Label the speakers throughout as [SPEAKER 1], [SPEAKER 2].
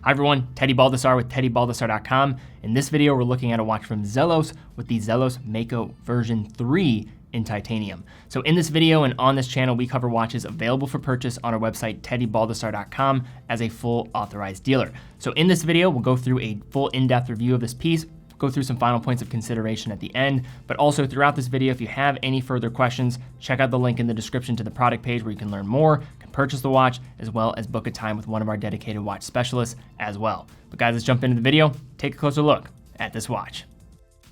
[SPEAKER 1] Hi everyone, Teddy Baldassarre with TeddyBaldassarre.com. In this video, we're looking at a watch from Zelos with the Zelos Mako version 3 in titanium. So in this video and on this channel, we cover watches available for purchase on our website, TeddyBaldassarre.com, as a full authorized dealer. So in this video, we'll go through a full in-depth review of this piece, go through some final points of consideration at the end, but also throughout this video, if you have any further questions, check out the link in the description to the product page where you can learn more, can purchase the watch, as well as book a time with one of our dedicated watch specialists as well. But guys, let's jump into the video, take a closer look at this watch.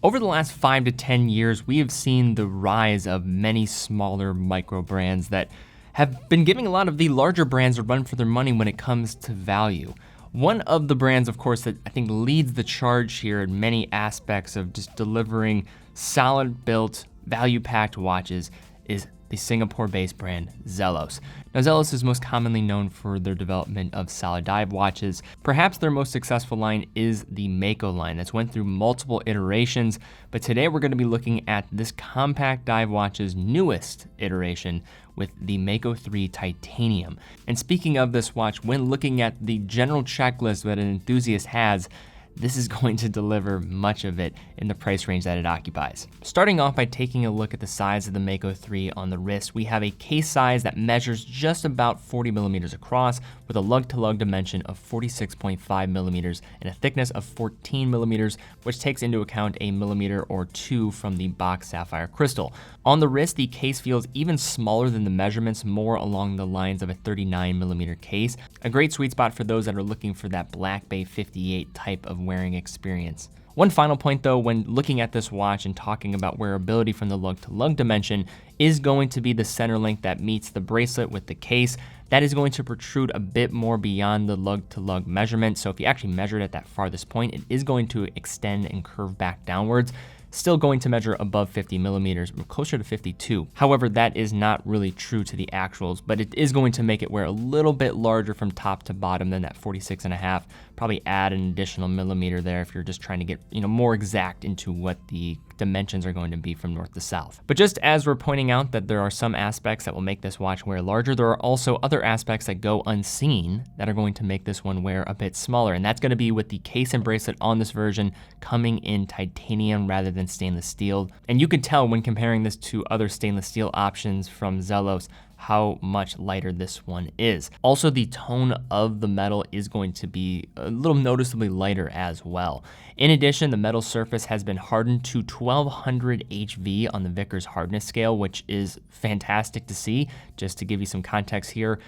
[SPEAKER 1] Over the last 5 to 10 years, we have seen the rise of many smaller micro brands that have been giving a lot of the larger brands a run for their money when it comes to value. One of the brands, of course, that I think leads the charge here in many aspects of just delivering solid built, value-packed watches is the Singapore-based brand Zelos. Now, Zelos is most commonly known for their development of solid dive watches. Perhaps their most successful line is the Mako line that's went through multiple iterations, but today we're going to be looking at this compact dive watch's newest iteration with the Mako 3 Titanium. And speaking of this watch, when looking at the general checklist that an enthusiast has, this is going to deliver much of it in the price range that it occupies. Starting off by taking a look at the size of the Mako 3 on the wrist, we have a case size that measures just about 40 millimeters across with a lug-to-lug dimension of 46.5 millimeters and a thickness of 14 millimeters, which takes into account a millimeter or two from the box sapphire crystal. On the wrist, the case feels even smaller than the measurements, more along the lines of a 39 millimeter case. A great sweet spot for those that are looking for that Black Bay 58 type of wearing experience. One final point though, when looking at this watch and talking about wearability from the lug-to-lug dimension, is going to be the center link that meets the bracelet with the case. That is going to protrude a bit more beyond the lug-to-lug measurement. So if you actually measure it at that farthest point, it is going to extend and curve back downwards. Still going to measure above 50 millimeters, closer to 52. However, that is not really true to the actuals, but it is going to make it wear a little bit larger from top to bottom than that 46.5. Probably add an additional millimeter there if you're just trying to get, more exact into what the dimensions are going to be from north to south. But just as we're pointing out that there are some aspects that will make this watch wear larger, there are also other aspects that go unseen that are going to make this one wear a bit smaller. And that's going to be with the case and bracelet on this version coming in titanium rather than stainless steel. And you can tell when comparing this to other stainless steel options from Zelos how much lighter this one is. Also, the tone of the metal is going to be a little noticeably lighter as well. In addition, the metal surface has been hardened to 1200 HV on the Vickers hardness scale, which is fantastic to see. Just to give you some context here,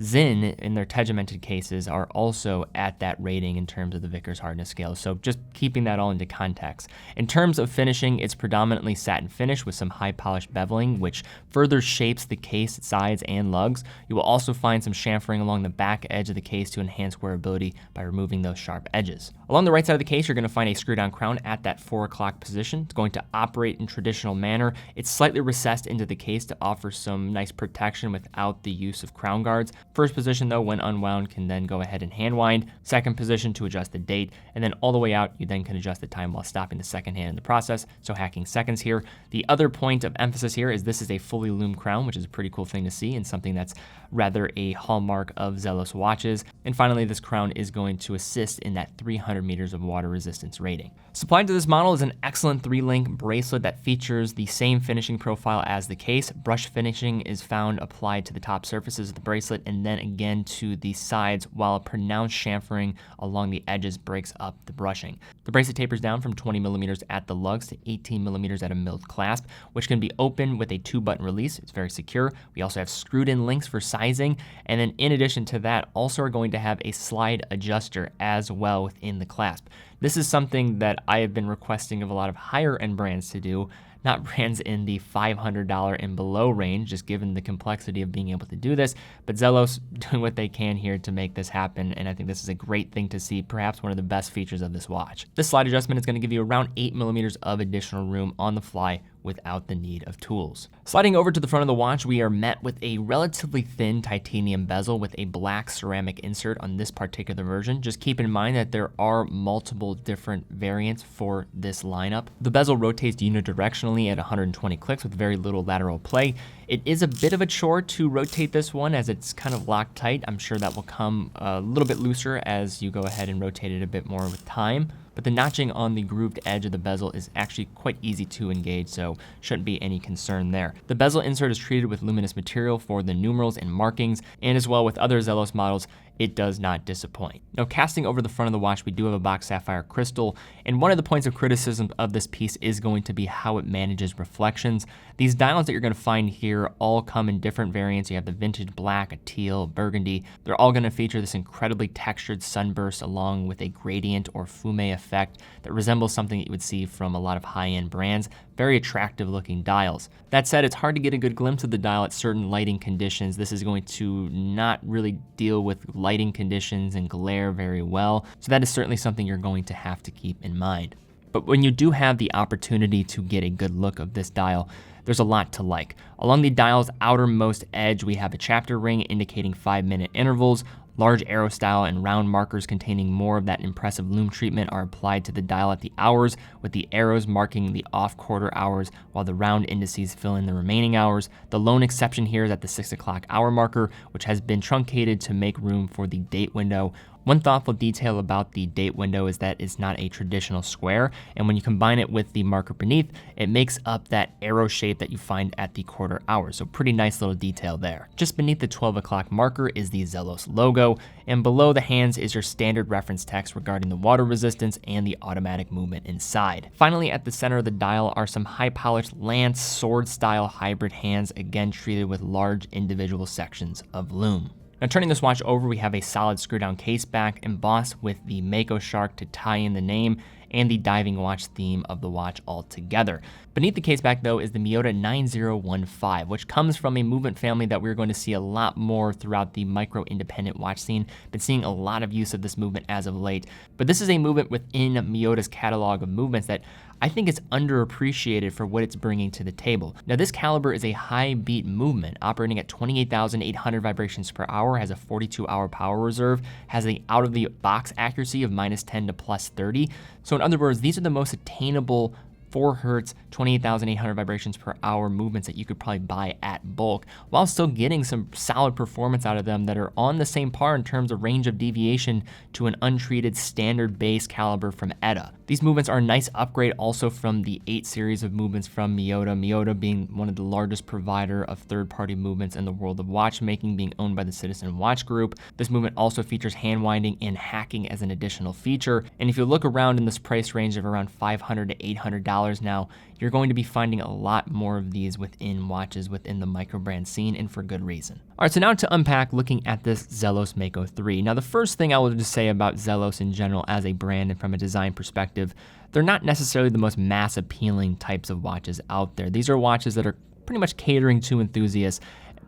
[SPEAKER 1] Zinn in their tegimented cases are also at that rating in terms of the Vickers hardness scale. So just keeping that all into context. In terms of finishing, it's predominantly satin finish with some high polished beveling, which further shapes the case sides and lugs. You will also find some chamfering along the back edge of the case to enhance wearability by removing those sharp edges. Along the right side of the case, you're going to find a screw down crown at that 4 o'clock position. It's going to operate in traditional manner. It's slightly recessed into the case to offer some nice protection without the use of crown guards. First position though, when unwound, can then go ahead and hand wind. Second position to adjust the date, and then all the way out, you then can adjust the time while stopping the second hand in the process, so hacking seconds here. The other point of emphasis here is this is a fully loomed crown, which is a pretty cool thing to see and something that's rather a hallmark of Zelos watches. And finally, this crown is going to assist in that 300 meters of water resistance rating. Supplied to this model is an excellent 3-link bracelet that features the same finishing profile as the case. Brush finishing is found applied to the top surfaces of the bracelet and then again to the sides, while a pronounced chamfering along the edges breaks up the brushing. The bracelet tapers down from 20 millimeters at the lugs to 18 millimeters at a milled clasp, which can be opened with a 2-button release. It's very secure. We also have screwed in links for sizing, and then in addition to that, also are going to have a slide adjuster as well within the clasp. This is something that I have been requesting of a lot of higher end brands to do, not brands in the $500 and below range, just given the complexity of being able to do this, but Zelos doing what they can here to make this happen, and I think this is a great thing to see, perhaps one of the best features of this watch. This slide adjustment is going to give you around 8 millimeters of additional room on the fly without the need of tools. Sliding over to the front of the watch, we are met with a relatively thin titanium bezel with a black ceramic insert on this particular version. Just keep in mind that there are multiple different variants for this lineup. The bezel rotates unidirectionally at 120 clicks with very little lateral play. It is a bit of a chore to rotate this one as it's kind of locked tight. I'm sure that will come a little bit looser as you go ahead and rotate it a bit more with time. But the notching on the grooved edge of the bezel is actually quite easy to engage, so shouldn't be any concern there. The bezel insert is treated with luminous material for the numerals and markings, and as well with other Zelos models, it does not disappoint. Now, casting over the front of the watch, we do have a box sapphire crystal, and one of the points of criticism of this piece is going to be how it manages reflections. These dials that you're going to find here all come in different variants. You have the vintage black, a teal, burgundy. They're all going to feature this incredibly textured sunburst along with a gradient or fume effect that resembles something that you would see from a lot of high-end brands. Very attractive looking dials. That said, it's hard to get a good glimpse of the dial at certain lighting conditions. This is going to not really deal with lighting conditions and glare very well, so that is certainly something you're going to have to keep in mind. But when you do have the opportunity to get a good look of this dial, there's a lot to like. Along the dial's outermost edge, we have a chapter ring indicating 5-minute intervals. Large arrow style and round markers containing more of that impressive lume treatment are applied to the dial at the hours, with the arrows marking the off-quarter hours while the round indices fill in the remaining hours. The lone exception here is at the 6 o'clock hour marker, which has been truncated to make room for the date window. One thoughtful detail about the date window is that it's not a traditional square, and when you combine it with the marker beneath, it makes up that arrow shape that you find at the quarter hour, so pretty nice little detail there. Just beneath the 12 o'clock marker is the Zelos logo, and below the hands is your standard reference text regarding the water resistance and the automatic movement inside. Finally, at the center of the dial are some high-polished lance sword-style hybrid hands, again treated with large individual sections of lume. Now, turning this watch over, we have a solid screw-down case back embossed with the Mako shark to tie in the name and the diving watch theme of the watch altogether. Beneath the case back, though, is the Miyota 9015, which comes from a movement family that we're going to see a lot more throughout the micro-independent watch scene. Been seeing a lot of use of this movement as of late, but this is a movement within Miyota's catalog of movements that I think it's underappreciated for what it's bringing to the table. Now, this caliber is a high beat movement operating at 28,800 vibrations per hour, has a 42-hour power reserve, has the out of the box accuracy of -10 to +30. So in other words, these are the most attainable 4 Hertz, 28,800 vibrations per hour movements that you could probably buy at bulk, while still getting some solid performance out of them that are on the same par in terms of range of deviation to an untreated standard base caliber from ETA. These movements are a nice upgrade also from the 8 series of movements from Miyota. Miyota being one of the largest provider of third-party movements in the world of watchmaking, being owned by the Citizen Watch Group. This movement also features hand winding and hacking as an additional feature. And if you look around in this price range of around $500 to $800 now, you're going to be finding a lot more of these within watches within the micro brand scene, and for good reason. All right, so now to unpack looking at this Zelos Mako 3. Now, the first thing I will just say about Zelos in general as a brand and from a design perspective, they're not necessarily the most mass appealing types of watches out there. These are watches that are pretty much catering to enthusiasts,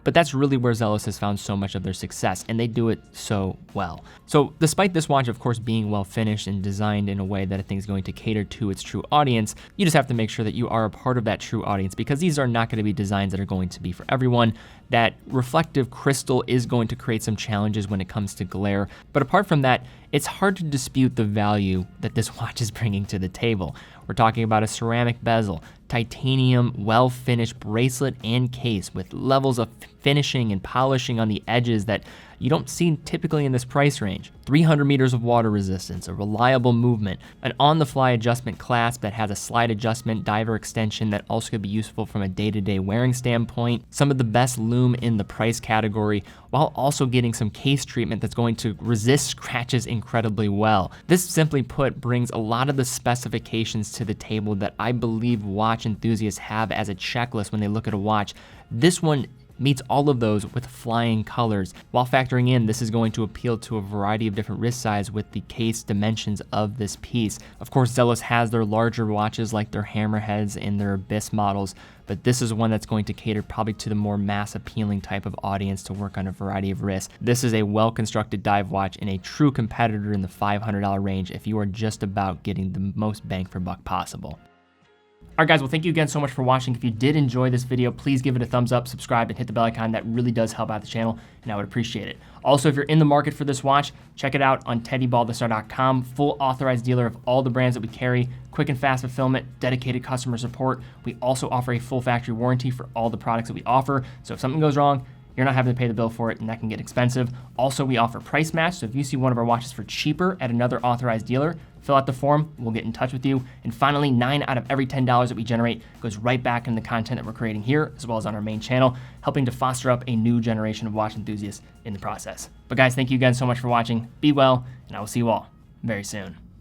[SPEAKER 1] but that's really where Zelos has found so much of their success, and they do it so well. So despite this watch, of course, being well finished and designed in a way that I think is going to cater to its true audience, you just have to make sure that you are a part of that true audience, because these are not going to be designs that are going to be for everyone. That reflective crystal is going to create some challenges when it comes to glare, but apart from that, it's hard to dispute the value that this watch is bringing to the table. We're talking about a ceramic bezel, titanium, well-finished bracelet and case with levels of finishing and polishing on the edges that you don't see typically in this price range. 300 meters of water resistance, a reliable movement, an on-the-fly adjustment clasp that has a slide adjustment diver extension that also could be useful from a day-to-day wearing standpoint, some of the best lume in the price category, while also getting some case treatment that's going to resist scratches incredibly well. This, simply put, brings a lot of the specifications to the table that I believe watch enthusiasts have as a checklist when they look at a watch. This one meets all of those with flying colors. While factoring in, this is going to appeal to a variety of different wrist size with the case dimensions of this piece. Of course, Zelos has their larger watches like their Hammerheads and their Abyss models, but this is one that's going to cater probably to the more mass appealing type of audience to work on a variety of wrists. This is a well-constructed dive watch and a true competitor in the $500 range if you are just about getting the most bang for buck possible. All right, guys, well, thank you again so much for watching. If you did enjoy this video, please give it a thumbs up, subscribe, and hit the bell icon. That really does help out the channel, and I would appreciate it. Also, if you're in the market for this watch, check it out on TeddyBaldassarre.com. Full authorized dealer of all the brands that we carry, quick and fast fulfillment, dedicated customer support. We also offer a full factory warranty for all the products that we offer. So if something goes wrong, you're not having to pay the bill for it, and that can get expensive. Also, we offer price match, so if you see one of our watches for cheaper at another authorized dealer, fill out the form, we'll get in touch with you. And finally, 9 out of every $10 that we generate goes right back in the content that we're creating here, as well as on our main channel, helping to foster up a new generation of watch enthusiasts in the process. But guys, thank you again so much for watching. Be well, and I will see you all very soon.